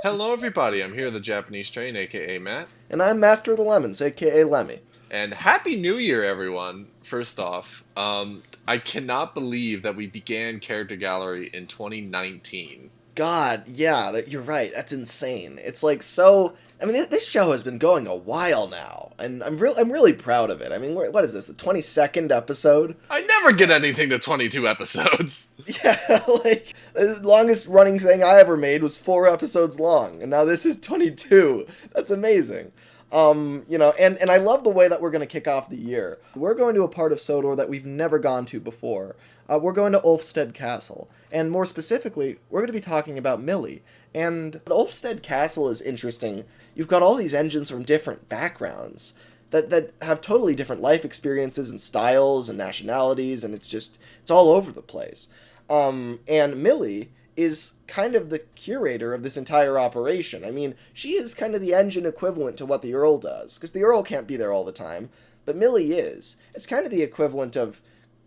Hello, everybody. I'm here, the Japanese Train, aka Matt. And I'm Master of the Lemons, aka Lemmy. And Happy New Year, everyone. First off, I cannot believe that we began Character Gallery in 2019. God, yeah, you're right. That's insane. It's like so. I mean, this show has been going a while now, and I'm really proud of it. I mean, what is this? The 22nd episode? I never get anything to 22 episodes. Yeah, like the longest running thing I ever made was 4 episodes long, and now this is 22. That's amazing. And I love the way that we're going to kick off the year. We're going to a part of Sodor that we've never gone to before. We're going to Ulfstead Castle, and more specifically, we're going to be talking about Millie. And Ulfstead Castle is interesting. You've got all these engines from different backgrounds that have totally different life experiences and styles and nationalities, and it's all over the place. And Millie is kind of the curator of this entire operation. I mean, she is kind of the engine equivalent to what the Earl does, because the Earl can't be there all the time, but Millie is. It's kind of the equivalent of,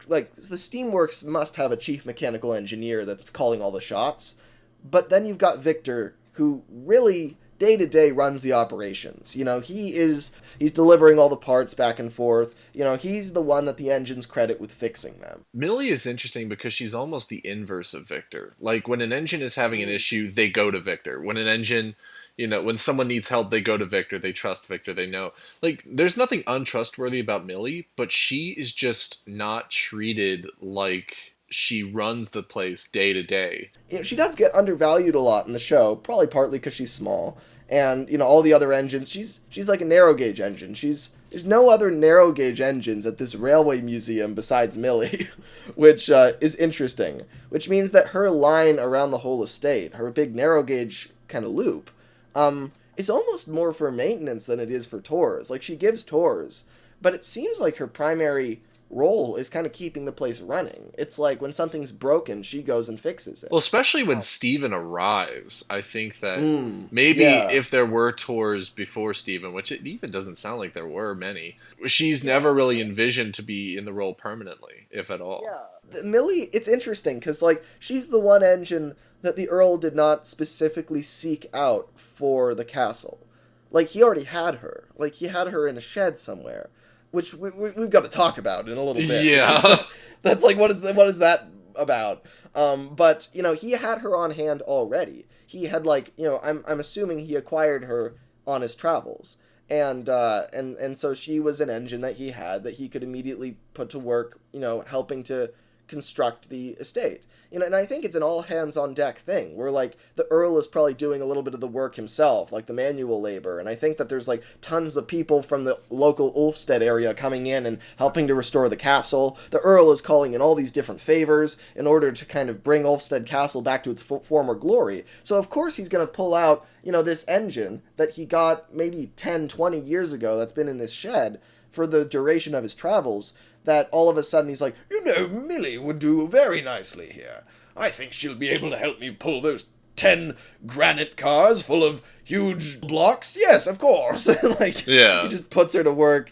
like, the Steamworks must have a chief mechanical engineer that's calling all the shots, but then you've got Victor, who really day-to-day runs the operations. You know, he's delivering all the parts back and forth. You know, he's the one that the engines credit with fixing them. Millie is interesting because she's almost the inverse of Victor. Like, when an engine is having an issue, they go to Victor. When an engine, when someone needs help, they go to Victor. They trust Victor. They know. Like, there's nothing untrustworthy about Millie, but she is just not treated like she runs the place day to day. She does get undervalued a lot in the show, probably partly because she's small. And, all the other engines, she's like a narrow gauge engine. There's no other narrow gauge engines at this railway museum besides Millie, which is interesting. Which means that her line around the whole estate, her big narrow gauge kind of loop, is almost more for maintenance than it is for tours. Like, she gives tours, but it seems like her primary role is kind of keeping the place running. It's like when something's broken, she goes and fixes it. Well, especially when Steven arrives, I think that maybe if there were tours before Steven, which it even doesn't sound like there were many, she's never really envisioned to be in the role permanently, if at all. Yeah. Millie, it's interesting because, like, she's the one engine that the Earl did not specifically seek out for the castle. Like, he already had her. Like, he had her in a shed somewhere, which we've got to talk about in a little bit. Yeah. That's like, what is that about? But, he had her on hand already. He had, like, I'm assuming he acquired her on his travels. And so she was an engine that he had that he could immediately put to work, helping to construct the estate. And I think it's an all-hands-on-deck thing, where, like, the Earl is probably doing a little bit of the work himself, like the manual labor, and I think that there's, like, tons of people from the local Ulfstead area coming in and helping to restore the castle. The Earl is calling in all these different favors in order to kind of bring Ulfstead Castle back to its former glory. So, of course, he's going to pull out, this engine that he got maybe 10, 20 years ago that's been in this shed for the duration of his travels, that all of a sudden he's like, Millie would do very nicely here. I think she'll be able to help me pull those 10 granite cars full of huge blocks. Yes, of course. Yeah. He just puts her to work,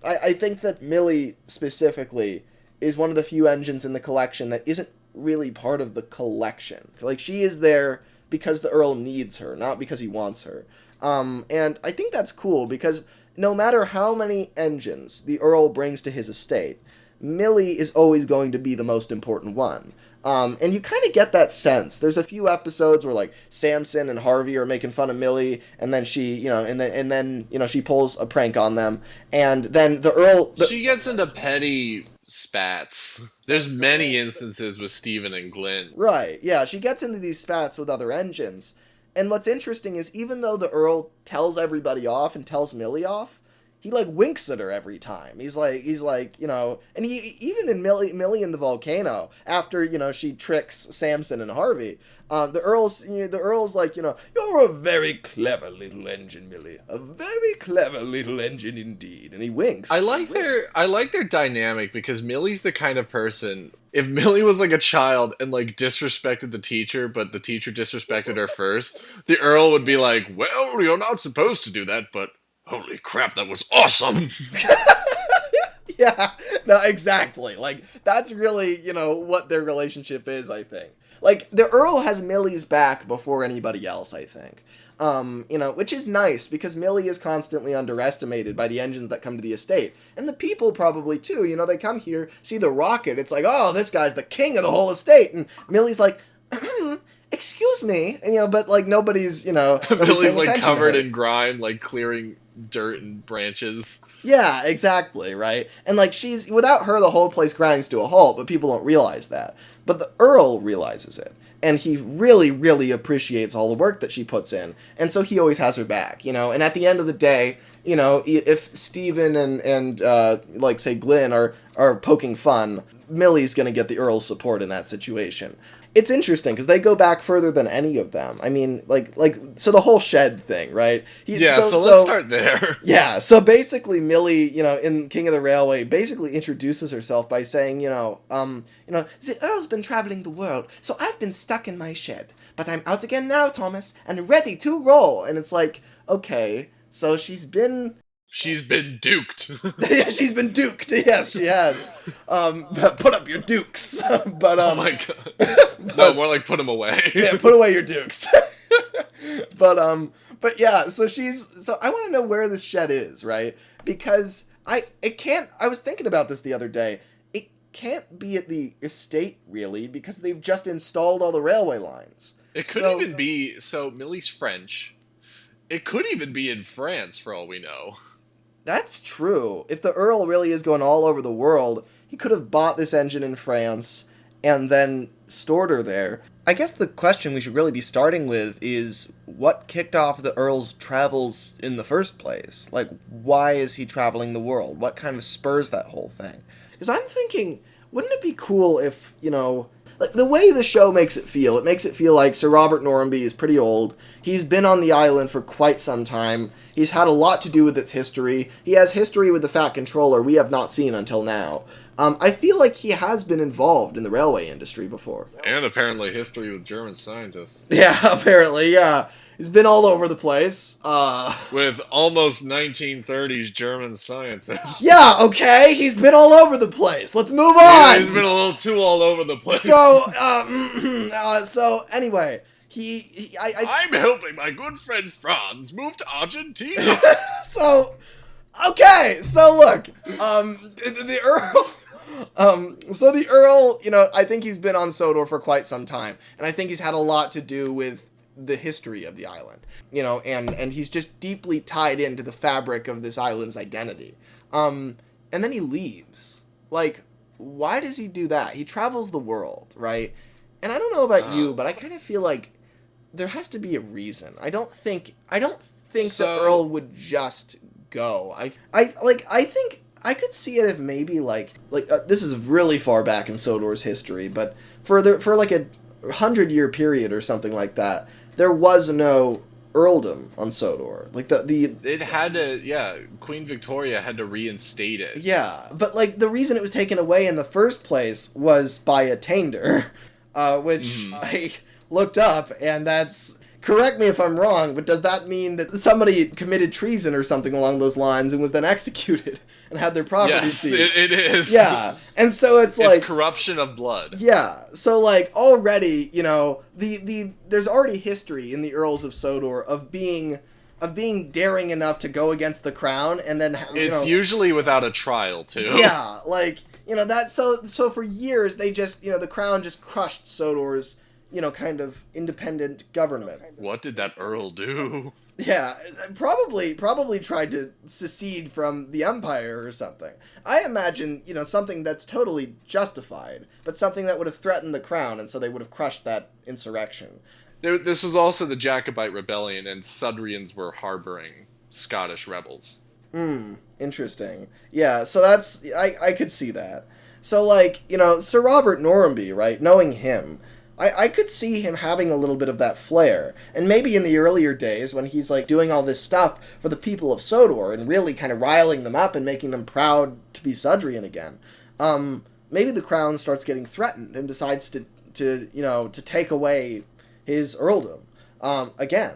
I think that Millie specifically is one of the few engines in the collection that isn't really part of the collection. Like, she is there because the Earl needs her, not because he wants her. And I think that's cool because no matter how many engines the Earl brings to his estate, Millie is always going to be the most important one. And you kind of get that sense. There's a few episodes where, like, Samson and Harvey are making fun of Millie, and then she, and then she pulls a prank on them, and then the Earl... She gets into petty spats. There's many instances with Steven and Glyn. Right, yeah, she gets into these spats with other engines. And what's interesting is even though the Earl tells everybody off and tells Millie off, he, like, winks at her every time. He's like, and he, even in Millie in the volcano, after, she tricks Samson and Harvey, the Earl's like, you're a very clever little engine, Millie. A very clever little engine indeed. And he winks. I like their dynamic because Millie's the kind of person, if Millie was like a child and, like, disrespected the teacher, but the teacher disrespected her first, the Earl would be like, well, you're not supposed to do that, but holy crap, that was awesome. Yeah, no, exactly. Like, that's really, what their relationship is, I think. Like, the Earl has Millie's back before anybody else, I think. Which is nice, because Millie is constantly underestimated by the engines that come to the estate. And the people probably, too. They come here, see the rocket, it's like, oh, this guy's the king of the whole estate. And Millie's like, excuse me. And, but, like, nobody's Millie's, like, covered in in grime, like, clearing dirt and branches. Yeah, exactly, right? And, like, without her, the whole place grinds to a halt, but people don't realize that. But the Earl realizes it, and he really, really appreciates all the work that she puts in, and so he always has her back, and at the end of the day, if Steven and like, say, Glenn are poking fun, Millie's gonna get the Earl's support in that situation. It's interesting, because they go back further than any of them. I mean, so the whole shed thing, right? So let's start there. Yeah, so basically Millie, in King of the Railway, basically introduces herself by saying, the Earl's been traveling the world, so I've been stuck in my shed. But I'm out again now, Thomas, and ready to roll. And it's like, okay, so she's been duked. Yeah, she's been duked. Yes, she has. Put up your dukes. But oh my god. No, more like put them away. Yeah, put away your dukes. But yeah, so I want to know where this shed is, right? Because I was thinking about this the other day. It can't be at the estate, really, because they've just installed all the railway lines. It could even be, so Millie's French. It could even be in France, for all we know. That's true. If the Earl really is going all over the world, he could have bought this engine in France and then stored her there. I guess the question we should really be starting with is, what kicked off the Earl's travels in the first place? Like, why is he traveling the world? What kind of spurs that whole thing? Because I'm thinking, wouldn't it be cool if, like, the way the show makes it feel like Sir Robert Norramby is pretty old. He's been on the island for quite some time. He's had a lot to do with its history. He has history with the Fat Controller we have not seen until now. I feel like he has been involved in the railway industry before. And apparently history with German scientists. Yeah, apparently, yeah. He's been all over the place. With almost 1930s German scientists. Yeah, okay, he's been all over the place. Let's move on! Yeah, he's been a little too all over the place. So anyway, I'm helping my good friend Franz move to Argentina. So look, the Earl... the Earl, I think he's been on Sodor for quite some time, and I think he's had a lot to do with the history of the island, and he's just deeply tied into the fabric of this island's identity. And then he leaves. Like, why does he do that? He travels the world, right? And I don't know about you, but I kind of feel like there has to be a reason. I don't think the Earl would just go. I think I could see it if maybe this is really far back in Sodor's history, but for like a 100-year period or something like that, there was no earldom on Sodor. Like it had to, Queen Victoria had to reinstate it. Yeah, but like the reason it was taken away in the first place was by a attainder, which I looked up, and that's, correct me if I'm wrong, but does that mean that somebody committed treason or something along those lines and was then executed and had their property seized? Yes, it is. Yeah, and so it's corruption of blood. Yeah, so like already, there's already history in the Earls of Sodor of being daring enough to go against the crown, and then it's usually without a trial too. Yeah, like that. So for years they just the crown just crushed Sodor's kind of independent government. What did that Earl do? Yeah, probably tried to secede from the Empire or something. I imagine, something that's totally justified, but something that would have threatened the crown, and so they would have crushed that insurrection. This was also the Jacobite Rebellion, and Sudrians were harboring Scottish rebels. Interesting. Yeah, so that's, I could see that. So, Sir Robert Norramby, right, knowing him, I could see him having a little bit of that flair. And maybe in the earlier days when he's doing all this stuff for the people of Sodor and really kind of riling them up and making them proud to be Sudrian again, maybe the crown starts getting threatened and decides to take away his earldom. again,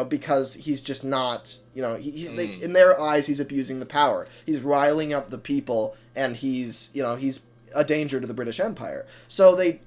because he's just not, in their eyes, he's abusing the power. He's riling up the people, and he's a danger to the British Empire. So they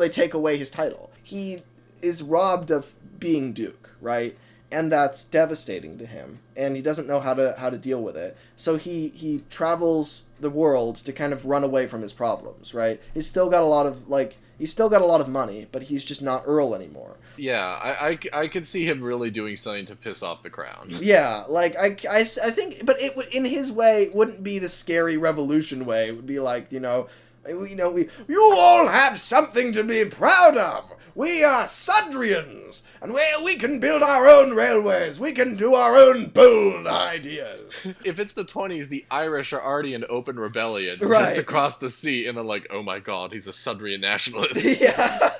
take away his title. He is robbed of being Duke, right? And that's devastating to him, and he doesn't know how to deal with it. So he travels the world to kind of run away from his problems, right? He's still got a lot of money, but he's just not Earl anymore. Yeah, I could see him really doing something to piss off the crown. Yeah, I think, but it would, in his way, wouldn't be the scary revolution way. It would be like, you all have something to be proud of. We are Sudrians, and we can build our own railways. We can do our own bold ideas. If it's the 20s, the Irish are already in open rebellion just across the sea, and they're like, oh my god, he's a Sudrian nationalist. Yeah.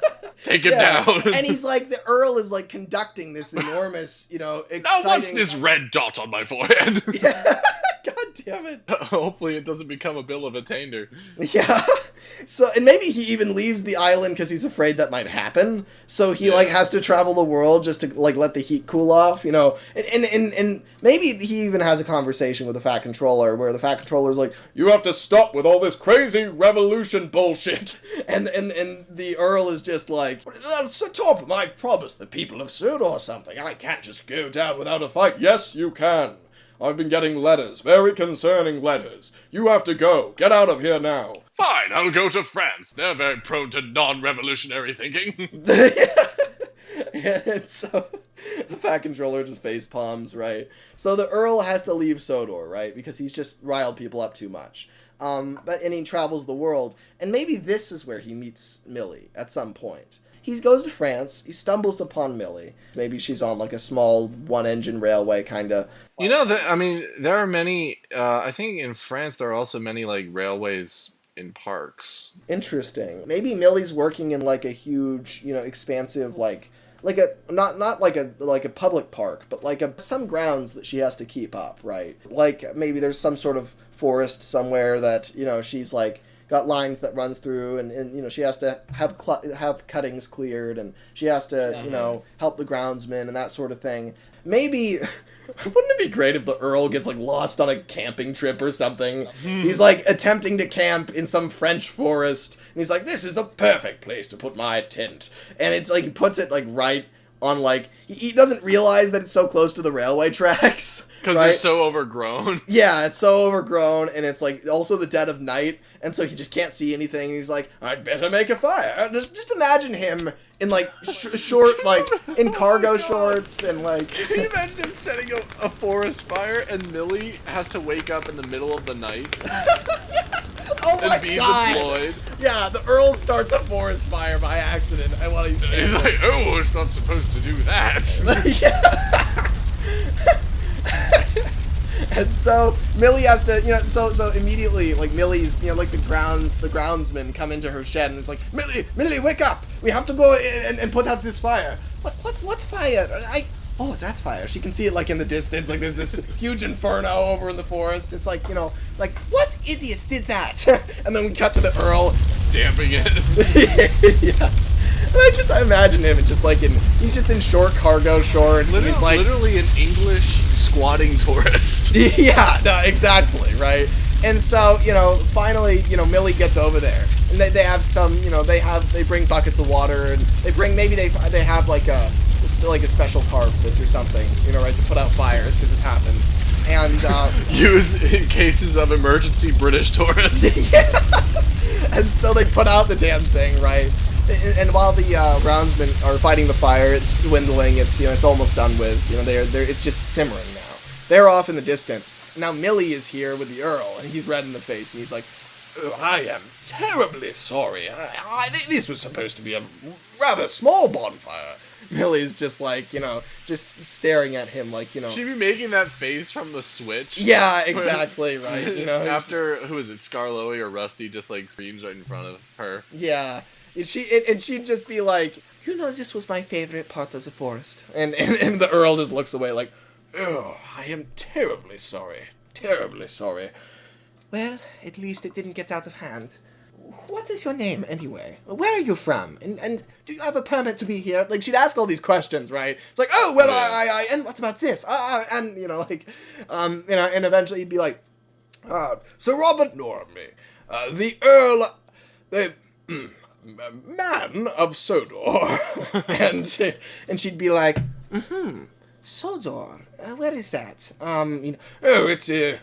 Take it down. And he's like, the Earl is like conducting this enormous, exciting... Now what's this red dot on my forehead? Yeah. God damn it. Hopefully it doesn't become a bill of attainder. Yeah. So, and maybe he even leaves the island because he's afraid that might happen. So he has to travel the world just to let the heat cool off, and maybe he even has a conversation with the Fat Controller where the Fat Controller's like, you have to stop with all this crazy revolution bullshit. And the Earl is just like, Sir Topham, I promised the people of Sodor something. I can't just go down without a fight. Yes, you can. I've been getting letters, very concerning letters. You have to go. Get out of here now. Fine, I'll go to France. They're very prone to non-revolutionary thinking. And so the Fat Controller just face palms, right? So the Earl has to leave Sodor, right? Because he's just riled people up too much. And he travels the world. And maybe this is where he meets Millie at some point. He goes to France. He stumbles upon Millie. Maybe she's on a small one-engine railway kind of. There are many. I think in France there are also many railways in parks. Interesting. Maybe Millie's working in a huge, expansive not like a public park, but some grounds that she has to keep up, right? Maybe there's some sort of forest somewhere that she's got lines that runs through, and she has to have cuttings cleared, and she has to help the groundsmen and that sort of thing. Maybe wouldn't it be great if the Earl gets lost on a camping trip or something? He's attempting to camp in some French forest, and he's like, this is the perfect place to put my tent, and it's he puts it right on he doesn't realize that it's so close to the railway tracks because they're so overgrown. Yeah, it's so overgrown, and it's also the dead of night, and so he just can't see anything. And he's like, I'd better make a fire. Just imagine him in short in cargo shorts and Can you imagine him setting a forest fire and Millie has to wake up in the middle of the night? Oh my and be God. deployed. Yeah, the Earl starts a forest fire by accident. He's like, oh, it's not supposed to do that. Yeah. And so Millie has to, so immediately, Millie's, the groundsmen come into her shed, and it's like, Millie, wake up! We have to go and put out this fire. What's fire? Oh, that's fire. She can see it, in the distance, there's this huge inferno over in the forest. It's what idiots did that? And then we cut to the Earl stamping it. Yeah. And I imagine him just he's just in short cargo shorts. Literally an English squatting tourist. Yeah, no, exactly, right? And so, finally, Millie gets over there, and they have some, they bring buckets of water, and they have a special car for this or something, right, to put out fires because this happened. And used in cases of emergency British tourists. Yeah. And so they put out the damn thing, right? And while the roundsmen are fighting the fire, it's dwindling. It's it's almost done with. It's just simmering now. They're off in the distance. Now Millie is here with the Earl, and he's red in the face, and he's like, oh, I am terribly sorry. This was supposed to be a rather small bonfire. Millie's just just staring at him She'd be making that face from The Switch. Yeah, exactly, right. After, who is it, Scarloey or Rusty just screams right in front of her. Yeah. And she'd just be like, this was my favorite part of the forest. And the Earl just looks away oh, I am terribly sorry. Terribly sorry. Well, at least it didn't get out of hand. what is your name anyway? Where are you from? And do you have a permit to be here? Like, she'd ask all these questions, right? It's like, oh, well, I and what about this? And, and eventually he'd be like, Sir Robert Norramby, the Earl, the man of Sodor. and she'd be like, Sodor, where is that?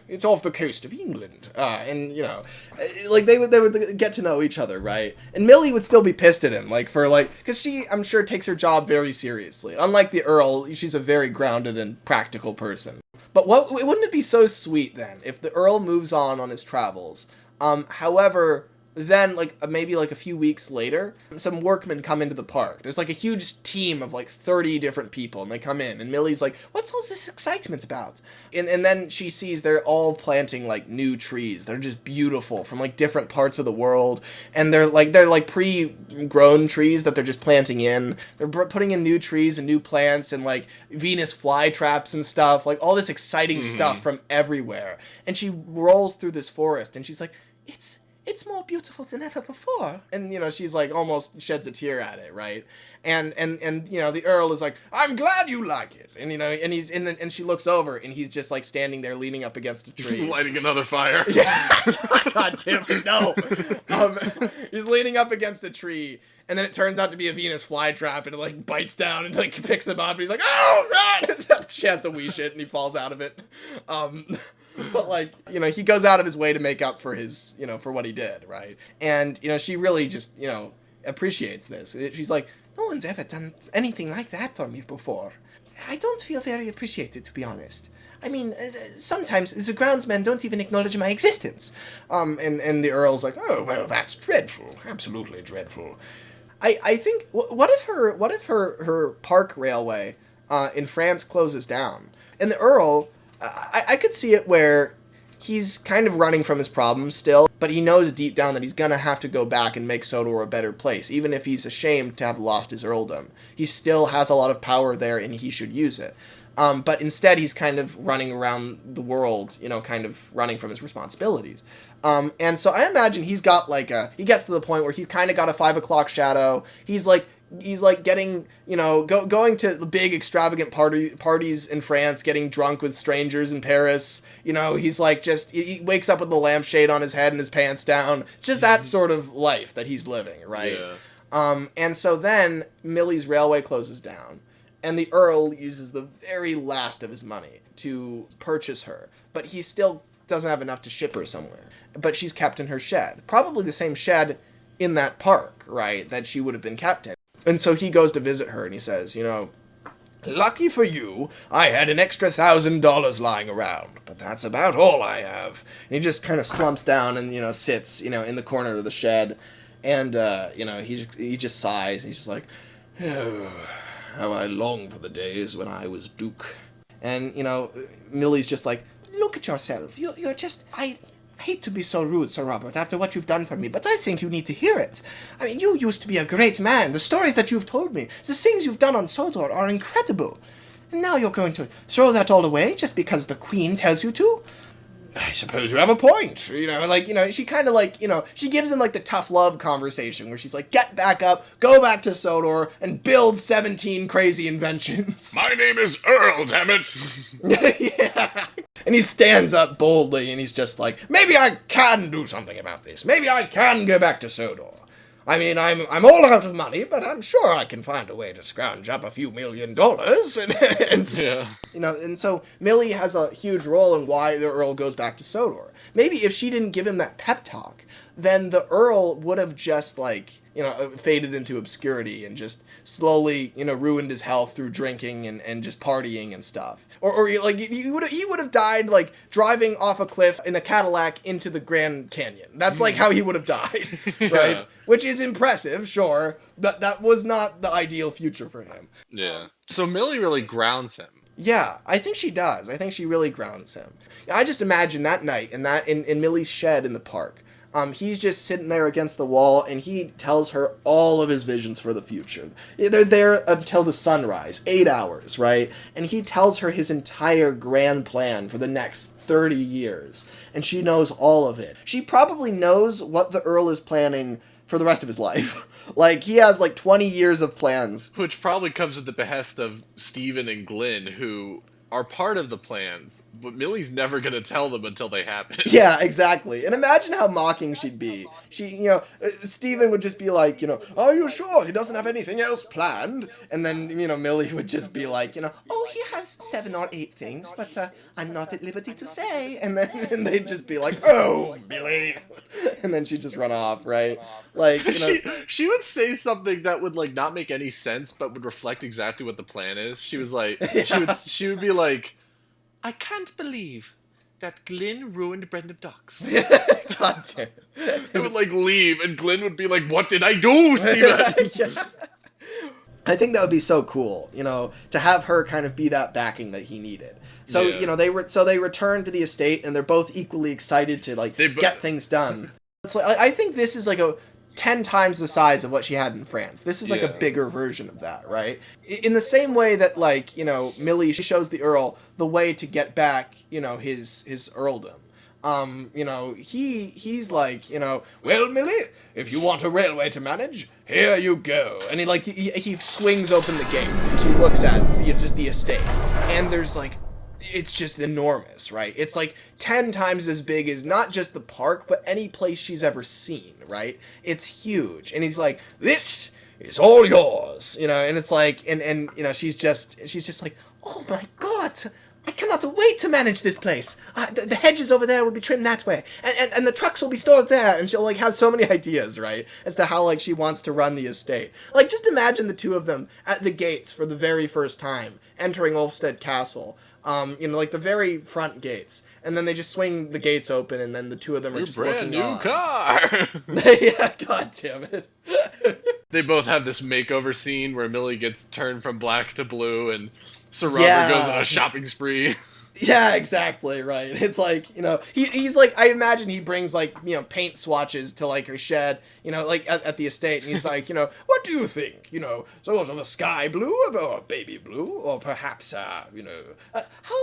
It's off the coast of England. They would get to know each other, right? And Millie would still be pissed at him, because she, I'm sure, takes her job very seriously. Unlike the Earl, she's a very grounded and practical person. But wouldn't it be so sweet then if the Earl moves on his travels? However, then maybe a few weeks later, some workmen come into the park. There's a huge team of 30 different people, and they come in, and Millie's like, what's all this excitement about? And then she sees they're all planting new trees. They're just beautiful from different parts of the world, and they're pre-grown trees that they're just planting in. They're putting in new trees and new plants and Venus flytraps and stuff, all this exciting stuff from everywhere. And she rolls through this forest, and she's like, it's more beautiful than ever before. And, she's almost sheds a tear at it, right? And the Earl is like, I'm glad you like it. And, and she looks over and he's just standing there leaning up against a tree. Lighting another fire. Yeah. God damn it, no. He's leaning up against a tree. And then it turns out to be a Venus flytrap, and it bites down and picks him up. And he's like, oh, God! She has to wee shit and he falls out of it. But he goes out of his way to make up for his, for what he did, right? And, she really just, appreciates this. She's like, no one's ever done anything like that for me before. I don't feel very appreciated, to be honest. I mean, sometimes the groundsmen don't even acknowledge my existence. And the Earl's like, oh, well, that's dreadful. Absolutely dreadful. I think, what if her park railway in France closes down? And the Earl, I could see it where he's kind of running from his problems still, but he knows deep down that he's gonna have to go back and make Sodor a better place, even if he's ashamed to have lost his earldom. He still has a lot of power there, and he should use it. But instead, he's kind of running around the world, kind of running from his responsibilities. And so I imagine he's got he gets to the point where he's kind of got a 5 o'clock shadow. He's getting, going to the big extravagant parties in France, getting drunk with strangers in Paris. He's he wakes up with the lampshade on his head and his pants down. It's just that sort of life that he's living, right? Yeah. And so then Millie's railway closes down, and the Earl uses the very last of his money to purchase her, but he still doesn't have enough to ship her somewhere. But she's kept in her shed, probably the same shed in that park, right, that she would have been kept in. And so he goes to visit her, and he says, lucky for you, I had an extra $1,000 lying around, but that's about all I have. And he just kind of slumps down and, sits, in the corner of the shed, and, he just sighs, and he's just like, oh, how I long for the days when I was Duke. And, Millie's just like, look at yourself, you're just, I hate to be so rude, Sir Robert, after what you've done for me, but I think you need to hear it. I mean, you used to be a great man. The stories that you've told me, the things you've done on Sodor are incredible. And now you're going to throw that all away just because the Queen tells you to? I suppose you have a point. She kind of she gives him the tough love conversation where she's like, get back up, go back to Sodor, and build 17 crazy inventions. My name is Earl, damn it. Yeah. And he stands up boldly, and he's just like, maybe I can do something about this. Maybe I can go back to Sodor. I mean, I'm all out of money, but I'm sure I can find a way to scrounge up a few $1 million. And so Millie has a huge role in why the Earl goes back to Sodor. Maybe if she didn't give him that pep talk, then the Earl would have just faded into obscurity and just slowly, ruined his health through drinking and just partying and stuff. Or he would have died driving off a cliff in a Cadillac into the Grand Canyon. That's how he would have died, right? Yeah. Which is impressive, sure, but that was not the ideal future for him. Yeah. So Millie really grounds him. Yeah, I think she does. I think she really grounds him. I just imagine that night in Millie's shed in the park. He's just sitting there against the wall, and he tells her all of his visions for the future. They're there until the sunrise, 8 hours, right? And he tells her his entire grand plan for the next 30 years, and she knows all of it. She probably knows what the Earl is planning for the rest of his life. Like, he has, like, 20 years of plans. Which probably comes at the behest of Steven and Glyn, who are part of the plans, but Millie's never gonna tell them until they happen. Yeah, exactly. And imagine how mocking she'd be. Steven would just be like, are you sure he doesn't have anything else planned? And then, Millie would just be like, oh, he has 7 or 8 things, but I'm not at liberty to say. And then they'd just be like, oh, Millie. And then she'd just run off, right? Like, she would say something that would, like, not make any sense, but would reflect exactly what the plan is. She was like, she would be like, I can't believe that Glyn ruined Brendan Ducks. God damn it. It would, like, leave, and Glyn would be like, what did I do, Steven? Yeah. I think that would be so cool, to have her kind of be that backing that he needed. So, Yeah. they return to the estate, and they're both equally excited to, like, get things done. It's like, I think this is, like, 10 times the size of what she had in France. This is like a bigger version of that, right? In the same way that, like, Millie, she shows the Earl the way to get back, his earldom. He's like, well, Millie, if you want a railway to manage, here you go. And he swings open the gates, and she looks at just the estate, and there's like, it's just enormous, right? It's like 10 times as big as not just the park, but any place she's ever seen, right? It's huge. And he's like, this is all yours, and it's like, and she's just like, oh my God, I cannot wait to manage this place. The hedges over there will be trimmed that way, and the trucks will be stored there, and she'll, like, have so many ideas, right, as to how, like, she wants to run the estate. Like, just imagine the two of them at the gates for the very first time, entering Ulfstead Castle. Like the very front gates, and then they just swing the gates open, and then the two of them are just looking on. Brand new car. Yeah, God damn it. They both have this makeover scene where Millie gets turned from black to blue, and Sir Robert goes on a shopping spree. Yeah, exactly, right. It's like, he's like, I imagine he brings, like, paint swatches to, like, her shed, like, at the estate, and he's like, what do you think? Sort of a sky blue or a baby blue, or perhaps, how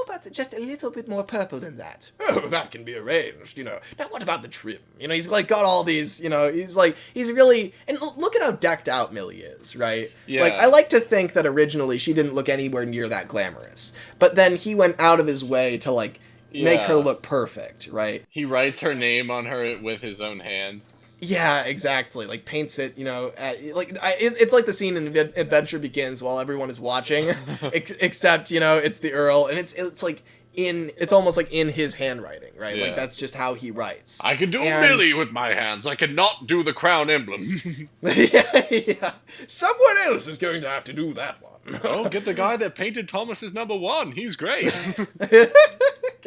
about just a little bit more purple than that? Oh, that can be arranged, Now, what about the trim? He's, like, got all these, he's really, and look at how decked out Millie is, right? Yeah. Like, I like to think that originally she didn't look anywhere near that glamorous, but then he went out of his way to, like, make her look perfect, right? He writes her name on her with his own hand. Yeah, exactly. Like, paints it, it's like the scene in Adventure Begins while everyone is watching, except, it's the Earl, and it's like it's almost like in his handwriting, right? Yeah. Like, that's just how he writes. I can do Millie with my hands. I cannot do the crown emblem. Yeah. Someone else is going to have to do that one. Oh, get the guy that painted Thomas's #1. He's great.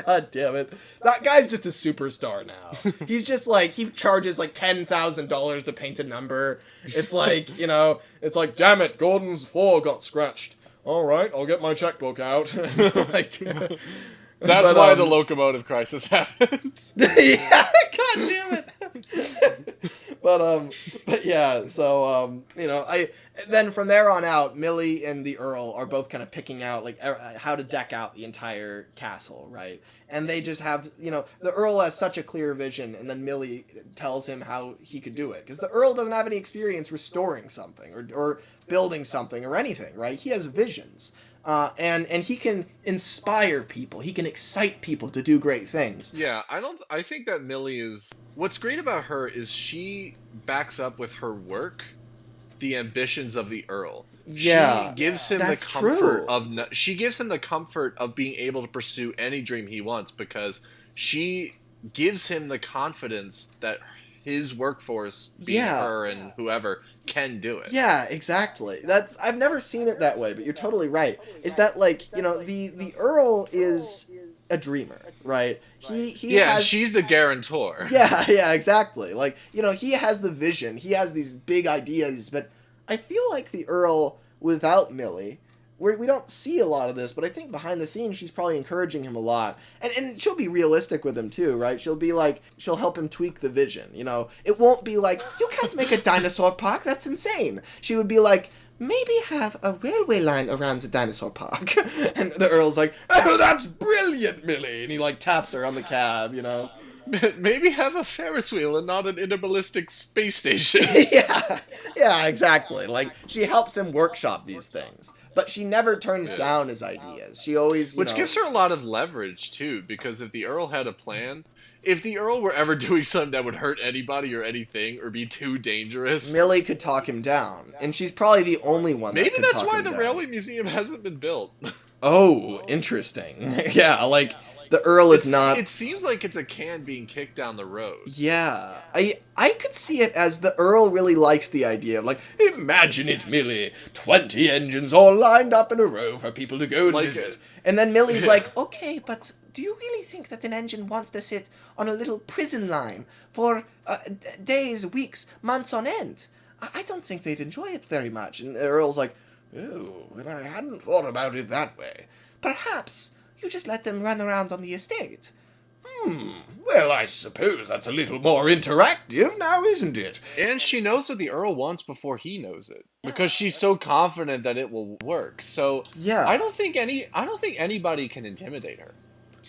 God damn it. That guy's just a superstar now. He's just like, he charges like $10,000 to paint a number. It's like, it's like, damn it, Gordon's 4 got scratched. All right, I'll get my checkbook out. That's why the locomotive crisis happens. Yeah, god damn it. But yeah, so then from there on out, Millie and the Earl are both kind of picking out like how to deck out the entire castle, right? And they just have, the Earl has such a clear vision, and then Millie tells him how he could do it, because the Earl doesn't have any experience restoring something or building something or anything, right? He has visions. And he can inspire people. He can excite people to do great things. Yeah, I think that Millie is... What's great about her is she backs up with her work the ambitions of the Earl. Yeah, she gives him the comfort she gives him the comfort of being able to pursue any dream he wants, because she gives him the confidence that his workforce, being her and whoever, can do it. Yeah, exactly. I've never seen it that way, but you're totally right. Is that like, the Earl is a dreamer, right? He has, she's the guarantor. Yeah, exactly. Like, he has the vision. He has these big ideas, but I feel like the Earl, without Millie, we don't see a lot of this, but I think behind the scenes she's probably encouraging him a lot. And she'll be realistic with him too, right? She'll be like, she'll help him tweak the vision, It won't be like, you can't make a dinosaur park, that's insane. She would be like, maybe have a railway line around the dinosaur park. And the Earl's like, oh, that's brilliant, Millie. And he like taps her on the cab, you know. Maybe have a Ferris wheel and not an interballistic space station. yeah, exactly. Like, she helps him workshop these things. But she never turns down his ideas. She always, Which gives her a lot of leverage, too, because if the Earl had a plan, if the Earl were ever doing something that would hurt anybody or anything or be too dangerous... Millie could talk him down. And she's probably the only one that Maybe could that's talk why him the down. Railway Museum hasn't been built. Oh, interesting. Yeah, like, the Earl is not... It seems like it's a can being kicked down the road. Yeah, I could see it as the Earl really likes the idea of, like, imagine it, Millie, 20 engines all lined up in a row for people to go and visit. And then Millie's like, okay, but do you really think that an engine wants to sit on a little prison line for days, weeks, months on end? I don't think they'd enjoy it very much. And the Earl's like, oh, well, I hadn't thought about it that way. Perhaps you just let them run around on the estate. Well, I suppose that's a little more interactive now, isn't it? And she knows what the Earl wants before he knows it, because she's so confident that it will work. So yeah, I don't think anybody can intimidate her.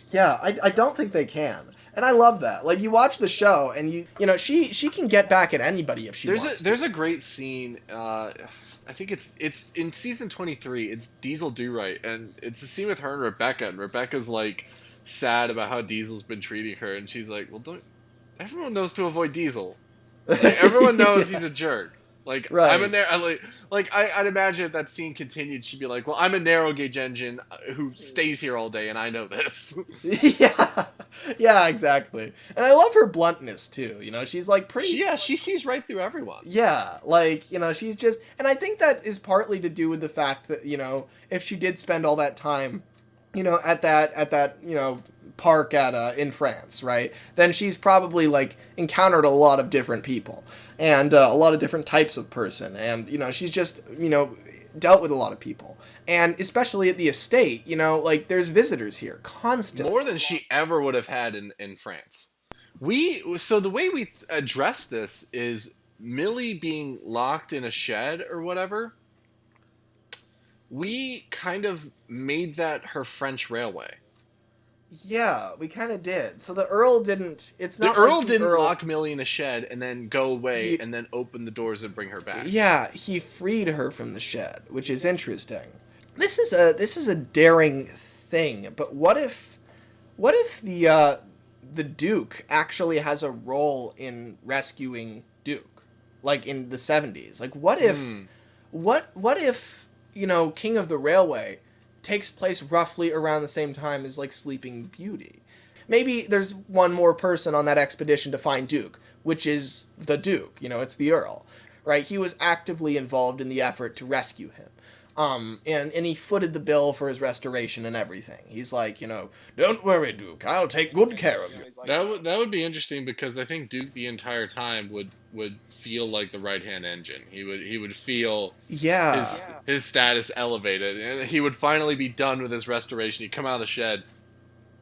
Yeah, I don't think they can. And I love that. Like, you watch the show, and you know, she can get back at anybody if she wants to. There's a great scene, I think it's in season 23, it's Diesel Do Right, and it's a scene with her and Rebecca's, like, sad about how Diesel's been treating her, and she's like, well, everyone knows to avoid Diesel. Like, everyone knows he's a jerk. Like, right. I'd imagine if that scene continued, she'd be like, well, I'm a narrow gauge engine who stays here all day, and I know this. Yeah, exactly. And I love her bluntness, too. You know, she's like pretty... She sees right through everyone. Yeah, like, you know, she's just... And I think that is partly to do with the fact that, you know, if she did spend all that time, you know, at that, you know, park in France, right? Then she's probably, like, encountered a lot of different people. And a lot of different types of person. And, you know, she's just, you know, dealt with a lot of people. And especially at the estate, you know, like, there's visitors here constantly. More than she ever would have had in France. So the way we address this is Millie being locked in a shed or whatever. We kind of made that her French railway. Yeah, we kind of did. So the Earl didn't... It's not the Earl like didn't lock Millie in a shed and then go away and then open the doors and bring her back. Yeah, he freed her from the shed, which is interesting. This is a daring thing, but what if the Duke actually has a role in rescuing Duke, like in the 70s? Like, what if you know, King of the Railway takes place roughly around the same time as, like, Sleeping Beauty? Maybe there's one more person on that expedition to find Duke, which is the Duke. You know, it's the Earl, right? He was actively involved in the effort to rescue him. And he footed the bill for his restoration and everything. He's like, you know, don't worry, Duke, I'll take good care of you. That would be interesting, because I think Duke the entire time would feel like the right-hand engine. He would feel his status elevated, and he would finally be done with his restoration. He'd come out of the shed,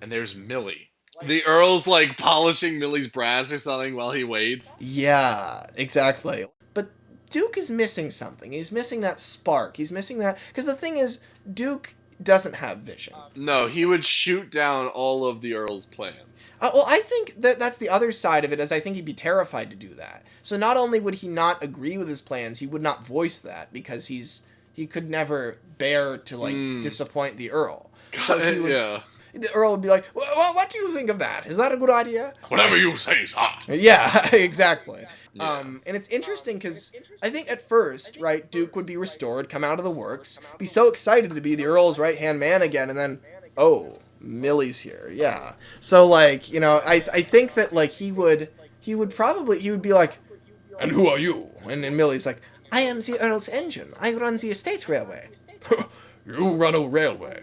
and there's Millie. The Earl's, like, polishing Millie's brass or something while he waits. Yeah, exactly. But Duke is missing something. He's missing that spark. He's missing that... Because the thing is, Duke doesn't have vision. No, he would shoot down all of the Earl's plans. Well, I think that's the other side of it, is I think he'd be terrified to do that. So not only would he not agree with his plans, he would not voice that, because he could never bear to, like, disappoint the Earl. So he would, the Earl would be like, well, what do you think of that? Is that a good idea? Whatever you say, sir. Yeah, exactly. Yeah. And it's interesting because I think at first, right, Duke would be restored, come out of the works, be so excited to be the Earl's right-hand man again, and then, oh, Millie's here, yeah. So, like, you know, I think that, like, he would be like, and who are you? And Millie's like, I am the Earl's engine. I run the estate railway. You run a railway.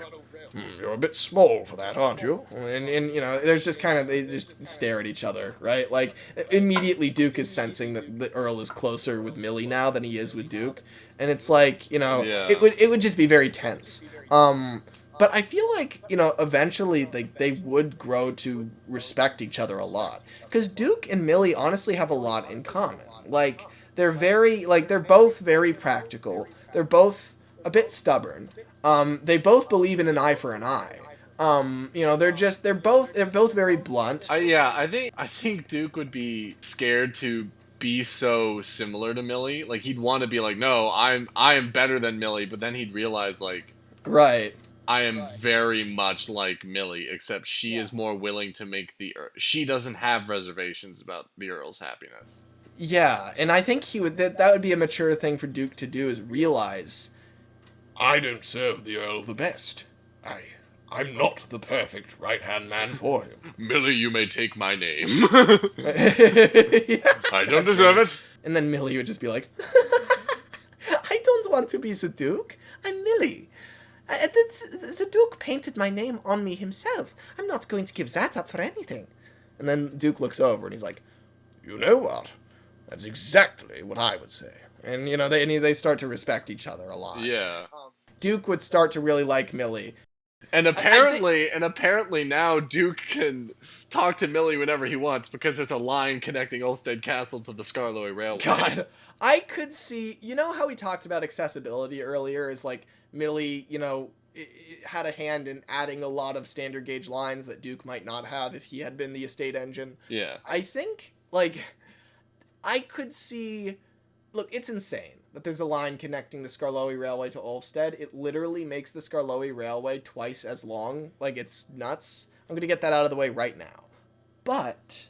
You're a bit small for that, aren't you? And you know, there's just kind of, they just stare at each other, right? Like, immediately Duke is sensing that the Earl is closer with Millie now than he is with Duke. And it's like, you know, it would just be very tense. But I feel like, you know, eventually they would grow to respect each other a lot. Because Duke and Millie honestly have a lot in common. Like, they're both very practical. They're both a bit stubborn. They both believe in an eye for an eye. They're both very blunt. I think Duke would be scared to be so similar to Millie. Like he'd want to be like, no, I am better than Millie, but then he'd realize like, right. I am very much like Millie, except she is more willing to make she doesn't have reservations about the Earl's happiness. Yeah, and I think that would be a mature thing for Duke to do, is realize, I don't serve the Earl the best. I'm not the perfect right-hand man for him. Millie, you may take my name. Yeah. I don't deserve it. And then Millie would just be like, I don't want to be the Duke. I'm Millie. The Duke painted my name on me himself. I'm not going to give that up for anything. And then Duke looks over and he's like, you know what? That's exactly what I would say. And, they start to respect each other a lot. Yeah. Duke would start to really like Millie. And apparently now Duke can talk to Millie whenever he wants because there's a line connecting Ulstead Castle to the Skarloey Railway. God, I could see, how we talked about accessibility earlier, is like Millie, had a hand in adding a lot of standard gauge lines that Duke might not have if he had been the estate engine. Yeah. I think, I could see, look, it's insane that there's a line connecting the Skarloey Railway to Ulfstead. It literally makes the Skarloey Railway twice as long. It's nuts. I'm going to get that out of the way right now. But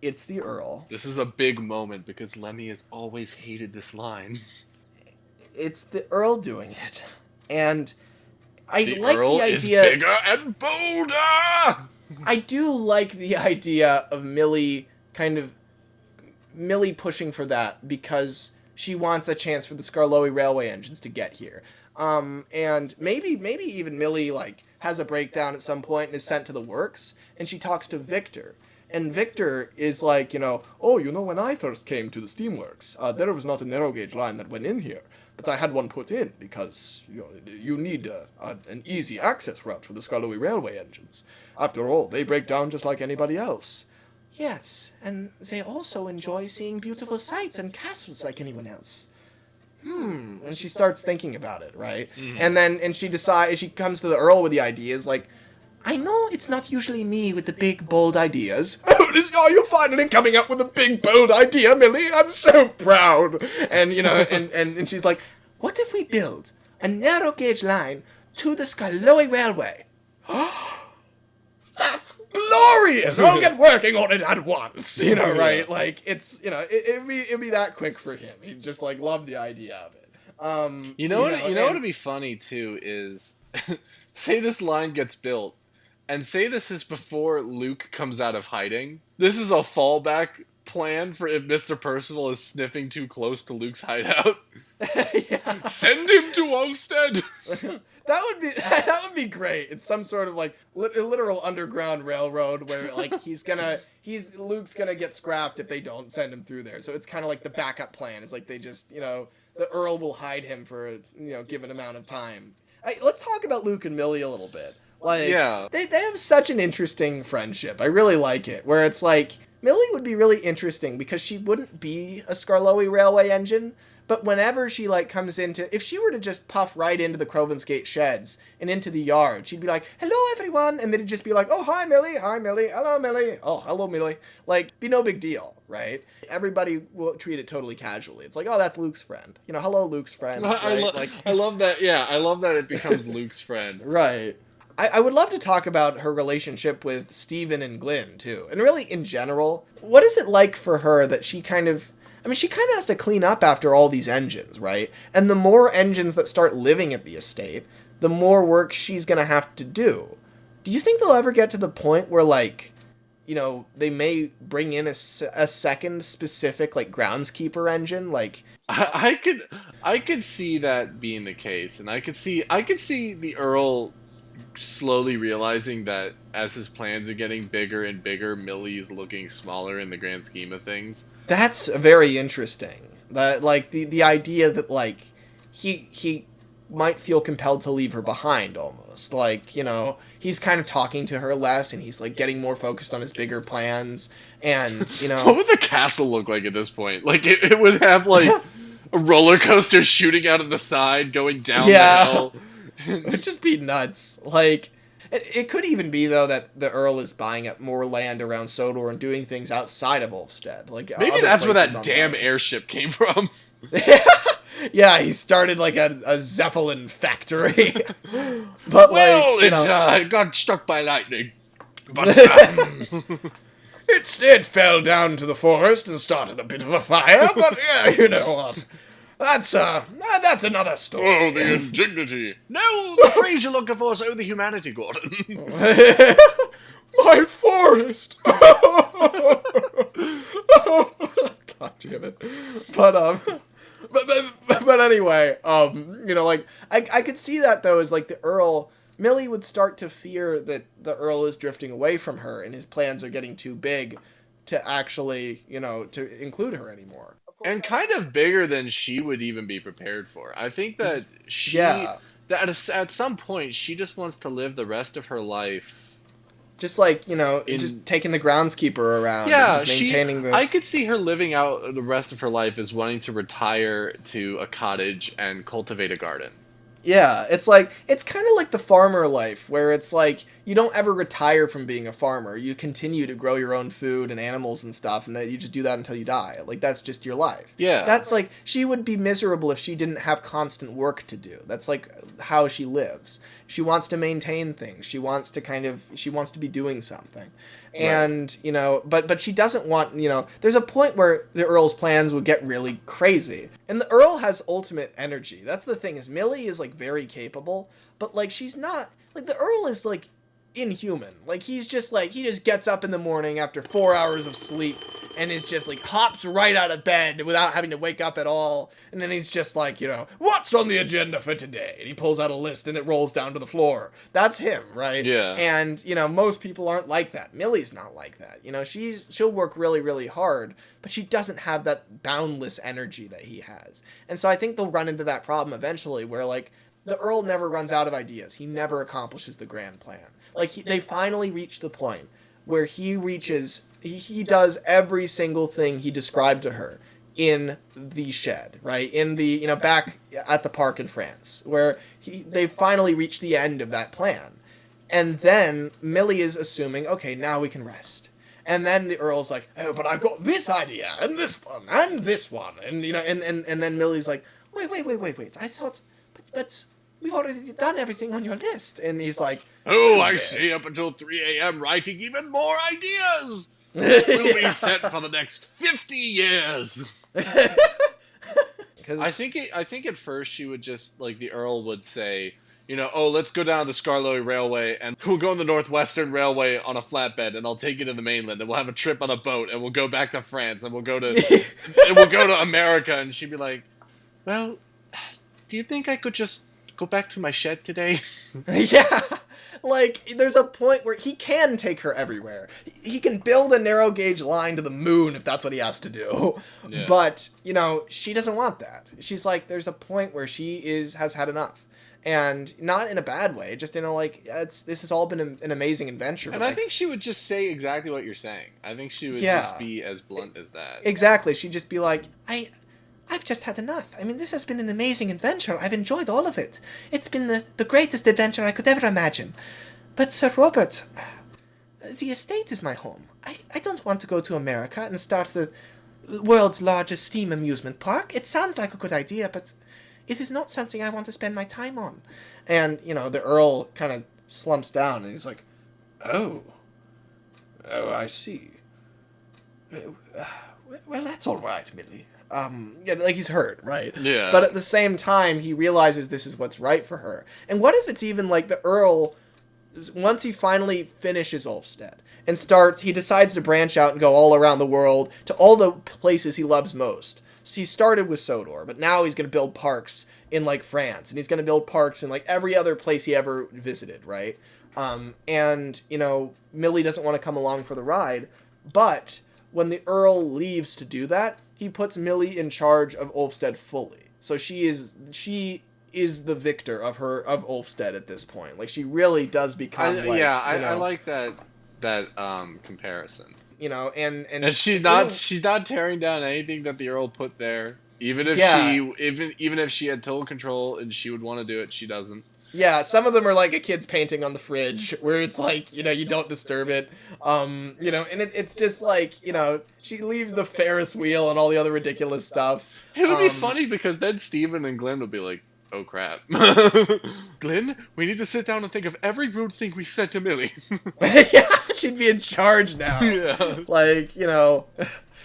it's the Earl. This is a big moment because Lemmy has always hated this line. It's the Earl doing it. And the Earl is bigger and bolder! I do like the idea of Millie pushing for that because she wants a chance for the Skarloey Railway engines to get here. And maybe even Millie, has a breakdown at some point and is sent to the works, and she talks to Victor. And Victor is like, when I first came to the steamworks, there was not a narrow gauge line that went in here. But I had one put in because, you need an easy access route for the Skarloey Railway engines. After all, they break down just like anybody else. Yes, and they also enjoy seeing beautiful sights and castles like anyone else. And she starts thinking about it, right? Mm-hmm. And she comes to the Earl with the ideas, I know it's not usually me with the big, bold ideas. Oh, you're finally coming up with a big, bold idea, Millie. I'm so proud. And, and she's like, what if we build a narrow gauge line to the Skarloey Railway? That's glorious! I'll get working on it at once, right? It's, it'd be that quick for him. He'd just, love the idea of it. What would be funny, too, is, say this line gets built, and say this is before Luke comes out of hiding. This is a fallback plan for if Mr. Percival is sniffing too close to Luke's hideout. Yeah. Send him to Ulfstead! That would be great. It's some sort of literal underground railroad where Luke's gonna get scrapped if they don't send him through there. So it's kind of like the backup plan. It's they just the Earl will hide him for a given amount of time. Let's talk about Luke and Millie a little bit. They have such an interesting friendship. I really like it. Where it's Millie would be really interesting because she wouldn't be a Skarloey Railway engine. But whenever she comes if she were to just puff right into the Crovensgate sheds and into the yard, she'd be like, hello everyone, and then it'd just be like, oh hi Millie, hello Millie, oh hello Millie, be no big deal, right? Everybody will treat it totally casually. It's oh, that's Luke's friend, hello Luke's friend. Right? I love that. Yeah, I love that it becomes Luke's friend. Right. I would love to talk about her relationship with Stephen and Glynn too, and really in general, what is it like for her that she kind of has to clean up after all these engines, right? And the more engines that start living at the estate, the more work she's going to have to do. Do you think they'll ever get to the point where, they may bring in a second specific, groundskeeper engine? I could see that being the case, and I could see the Earl slowly realizing that as his plans are getting bigger and bigger, Millie is looking smaller in the grand scheme of things. That's very interesting. That the idea that he might feel compelled to leave her behind almost. He's kind of talking to her less and he's getting more focused on his bigger plans and What would the castle look like at this point? It would have A roller coaster shooting out of the side, going down the hill. It'd just be nuts. Like, it could even be, though, that the Earl is buying up more land around Sodor and doing things outside of Ulfstead. Like, maybe that's where that damn airship came from. Yeah, he started like a Zeppelin factory. But well, it got struck by lightning. But it fell down to the forest and started a bit of a fire. But yeah, you know what? That's another story. Oh, the indignity! No, the phrase you're looking for is "oh, the humanity," Gordon. My forest. God damn it! But anyway, you know, like I could see that though as like the Earl. Millie would start to fear that the Earl is drifting away from her and his plans are getting too big to actually, you know, to include her anymore. And kind of bigger than she would even be prepared for. I think that at some point, she just wants to live the rest of her life. Just like, you know, just taking the groundskeeper around. Yeah, and just maintaining I could see her living out the rest of her life as wanting to retire to a cottage and cultivate a garden. Yeah, it's like, it's kind of like the farmer life, where it's like, you don't ever retire from being a farmer. You continue to grow your own food and animals and stuff, and that you just do that until you die. Like, that's just your life. Yeah. That's like, she would be miserable if she didn't have constant work to do. That's like how she lives. She wants to maintain things. She wants to be doing something. Right. And, you know, but she doesn't want, you know, there's a point where the Earl's plans would get really crazy. And the Earl has ultimate energy. That's the thing, is Millie is, like, very capable, but, like, she's not, like, the Earl is, like, inhuman. Like, he's just, like, he just gets up in the morning after 4 hours of sleep and is just, like, hops right out of bed without having to wake up at all. And then he's just like, you know, what's on the agenda for today? And he pulls out a list and it rolls down to the floor. That's him, right? Yeah. And, you know, most people aren't like that. Millie's not like that. You know, she'll work really, really hard, but she doesn't have that boundless energy that he has. And so I think they'll run into that problem eventually where, like, the Earl never runs out of ideas. He never accomplishes the grand plan. Like, they finally reach the point where he does every single thing he described to her in the shed, right? In the, you know, back at the park in France, where they finally reached the end of that plan. And then Millie is assuming, okay, now we can rest. And then the Earl's like, oh, but I've got this idea, and this one, and this one. And, you know, and then Millie's like, wait. I thought, but we've already done everything on your list. And he's like, oh, I see, up until 3 a.m. writing even more ideas. We'll be set for the next 50 years. I think at first she would just, like, the Earl would say, you know, oh, let's go down the Scarloy Railway, and we'll go on the Northwestern Railway on a flatbed, and I'll take you to the mainland, and we'll have a trip on a boat, and we'll go back to France, and we'll go to America, and she'd be like, well, do you think I could just go back to my shed today? Yeah. Like, there's a point where he can take her everywhere. He can build a narrow gauge line to the moon if that's what he has to do. Yeah. But, you know, she doesn't want that. She's like, there's a point where she has had enough. And not in a bad way, just in a, like, this has all been an amazing adventure. And I think she would just say exactly what you're saying. I think she would just be as blunt as that. Exactly. She'd just be like, I've just had enough. I mean, this has been an amazing adventure. I've enjoyed all of it. It's been the greatest adventure I could ever imagine. But, Sir Robert, the estate is my home. I don't want to go to America and start the world's largest steam amusement park. It sounds like a good idea, but it is not something I want to spend my time on. And, you know, the Earl kind of slumps down and he's like, Oh, I see. Well, that's all right, Millie. Yeah, like he's hurt, right? Yeah. But at the same time, he realizes this is what's right for her. And what if it's even like the Earl, once he finally finishes Ulfstead and he decides to branch out and go all around the world to all the places he loves most. So he started with Sodor, but now he's going to build parks in, like, France, and he's going to build parks in, like, every other place he ever visited, right? And, you know, Millie doesn't want to come along for the ride, but when the Earl leaves to do that, he puts Millie in charge of Ulfstead fully. So she is the victor of Ulfstead at this point. Like, she really does become I like that comparison. You know, and she's not tearing down anything that the Earl put there. Even if Yeah. even if she had total control and she would want to do it, she doesn't. Yeah, some of them are like a kid's painting on the fridge, where it's like, you don't disturb it. And it's just like, she leaves the Ferris wheel and all the other ridiculous stuff. It would be funny because then Steven and Glenn would be like, oh crap. Glenn, we need to sit down and think of every rude thing we said to Millie. Yeah, she'd be in charge now. Yeah. Like,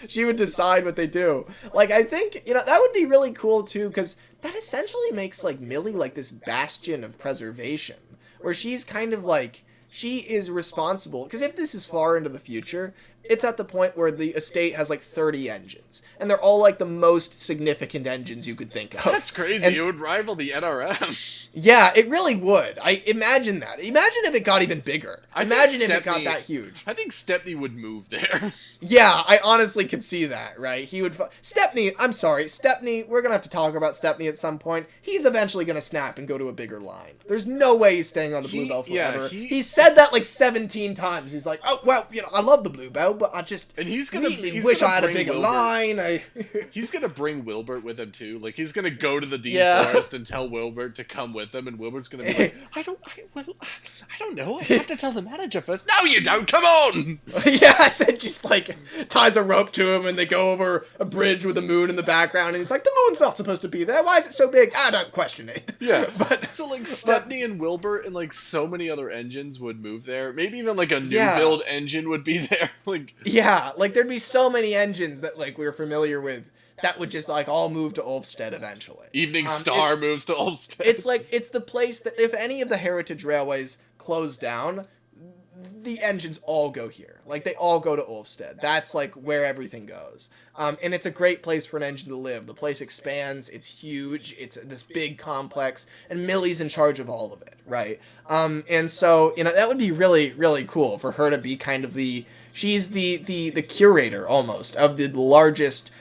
she would decide what they do. Like, I think, that would be really cool too, because that essentially makes, like, Millie, like, this bastion of preservation, where she's kind of like, she is responsible, because if this is far into the future, it's at the point where the estate has, like, 30 engines, and they're all, like, the most significant engines you could think of. That's crazy. And it would rival the NRM. Yeah, it really would. I imagine that. Imagine if it got even bigger. Imagine if it got that huge. I think Stepney would move there. Yeah, I honestly could see that, right? He would... Stepney, I'm sorry. Stepney, we're going to have to talk about Stepney at some point. He's eventually going to snap and go to a bigger line. There's no way he's staying on the Bluebell forever. Yeah, he said that like 17 times. He's like, oh, well, I love the Bluebell, but I just wish I had a bigger line. He's going to bring Wilbert with him, too. Like, he's going to go to the Dean Forest and tell Wilbert to come with him, and Wilbert's going to be like, I don't know. I have to tell the manager first. No, you don't. Come on. Yeah, and then just, like, ties a rope to him, and they go over a bridge with the moon in the background, and he's like, the moon's not supposed to be there. Why is it so big? I don't question it. Yeah. But so, like, Stepney and Wilbert and, like, so many other engines would move there. Maybe even, like, a new build engine would be there. Like, yeah, like, there'd be so many engines that, like, we were familiar with that would just, like, all move to Ulfstead eventually. Evening Star moves to Ulfstead. It's, like, it's the place that, if any of the Heritage Railways close down, the engines all go here. Like, they all go to Ulfstead. That's, like, where everything goes. And it's a great place for an engine to live. The place expands. It's huge. It's this big complex. And Millie's in charge of all of it, right? And so, that would be really, really cool for her to be kind of she's the curator, almost, of the largest,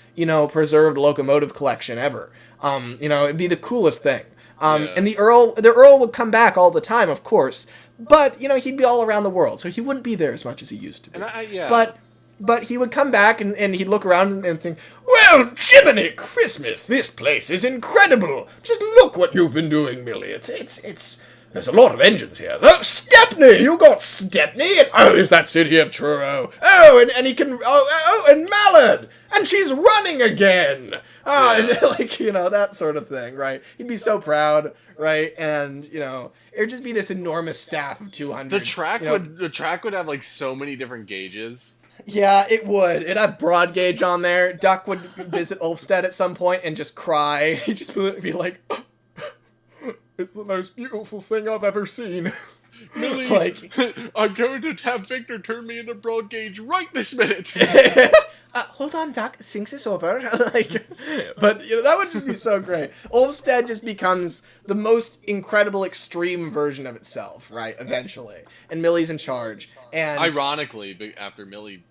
preserved locomotive collection ever. It'd be the coolest thing. And the Earl would come back all the time, of course, but, he'd be all around the world, so he wouldn't be there as much as he used to be. But he would come back and he'd look around and think, well, Jiminy Christmas, this place is incredible. Just look what you've been doing, Millie. There's a lot of engines here. Oh, Stepney! You got Stepney? And, is that City of Truro? Oh, and he can... and Mallard! And she's running again! And, that sort of thing, right? He'd be so proud, right? And, it'd just be this enormous staff of 200. The track would have, like, so many different gauges. Yeah, it would. It'd have broad gauge on there. Duck would visit Ulfstead at some point and just cry. He'd just be like... It's the most beautiful thing I've ever seen. Millie, I'm going to have Victor turn me into broad gauge right this minute. Hold on, Doc. Syncs is over. But that would just be so great. Ulfstead just becomes the most incredible extreme version of itself, right? Eventually, and Millie's in charge. And ironically, after Millie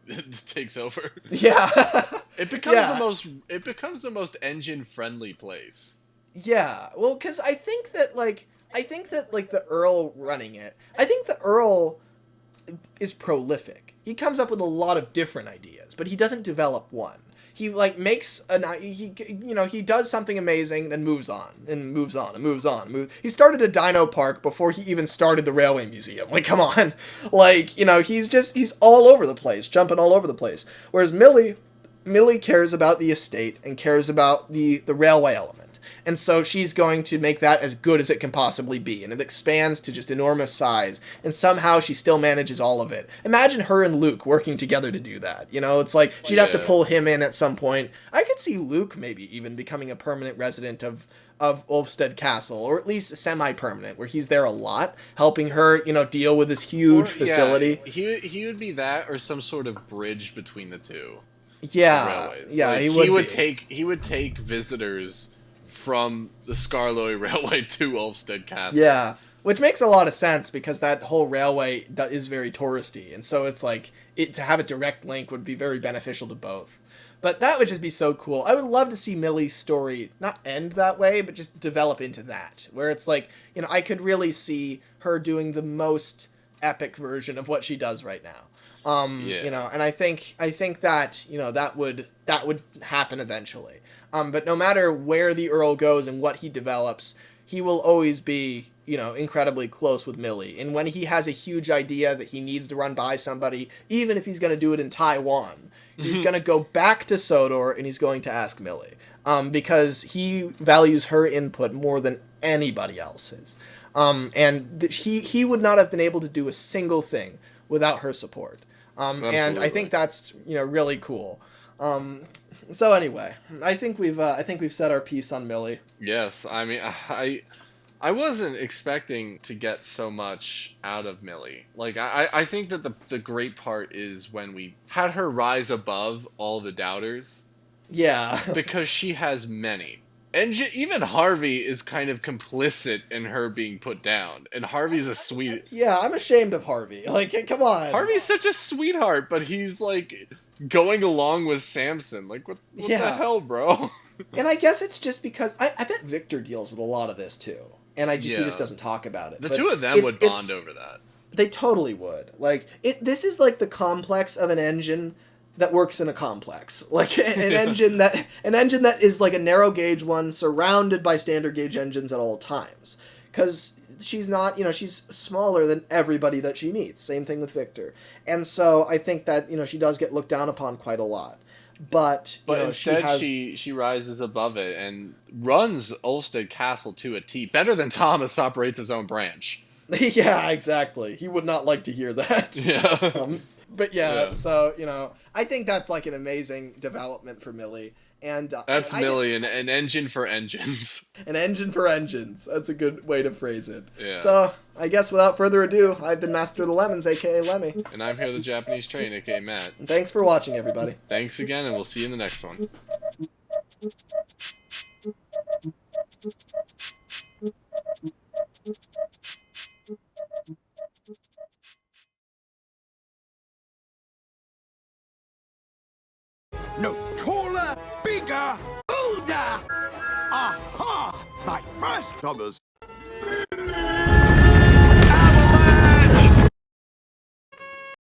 takes over, it becomes the most engine friendly place. Yeah, well, because I think that the Earl running it, I think the Earl is prolific. He comes up with a lot of different ideas, but he doesn't develop one. He he does something amazing, then moves on, and moves on, and moves on. He started a dino park before he even started the railway museum. Like, come on. He's all over the place, jumping all over the place. Whereas Millie cares about the estate and cares about the railway element. And so she's going to make that as good as it can possibly be. And it expands to just enormous size. And somehow she still manages all of it. Imagine her and Luke working together to do that. It's like she'd have to pull him in at some point. I could see Luke maybe even becoming a permanent resident of Ulfstead Castle, or at least semi-permanent, where he's there a lot, helping her, deal with this huge facility. He would be that, or some sort of bridge between the two. Yeah, yeah, he would take visitors from the Skarloey Railway to Ulfstead Castle. Yeah, which makes a lot of sense because that whole railway is very touristy, and so it's like to have a direct link would be very beneficial to both. But that would just be so cool. I would love to see Millie's story not end that way, but just develop into that, where it's like, I could really see her doing the most epic version of what she does right now. You know, and I think that, you know, that would happen eventually. But no matter where the Earl goes and what he develops, he will always be, you know, incredibly close with Millie. And when he has a huge idea that he needs to run by somebody, even if he's going to do it in Taiwan, he's going to go back to Sodor and he's going to ask Millie. Because he values her input more than anybody else's. And he would not have been able to do a single thing without her support. And I think that's, you know, really cool. So anyway, I think we've said our piece on Millie. Yes, I mean, I wasn't expecting to get so much out of Millie. Like, I think that the great part is when we had her rise above all the doubters. Yeah. Because she has many. And even Harvey is kind of complicit in her being put down. And Harvey's a sweet... Yeah, I'm ashamed of Harvey. Like, come on. Harvey's such a sweetheart, but he's, like, going along with Samson. Like, what the hell, bro? And I guess it's just because... I bet Victor deals with a lot of this, too. And he just doesn't talk about it. The two of them would bond over that. They totally would. Like, this is like the complex of an engine that works in a complex. Like an engine that is like a narrow gauge one surrounded by standard gauge engines at all times. Because she's not, you know, she's smaller than everybody that she meets. Same thing with Victor. And so I think that, you know, she does get looked down upon quite a lot. But you know, instead she rises above it and runs Ulstead Castle to a T. Better than Thomas operates his own branch. Yeah, exactly. He would not like to hear that. Yeah. But yeah, so, you know, I think that's like an amazing development for Millie. And that's Millie, an engine for engines. An engine for engines. That's a good way to phrase it. Yeah. So, I guess without further ado, I've been Master of the Lemons, aka Lemmy. And I'm here, the Japanese Train, aka Matt. And thanks for watching, everybody. Thanks again, and we'll see you in the next one. No taller, bigger, bolder! Aha! My first Thomas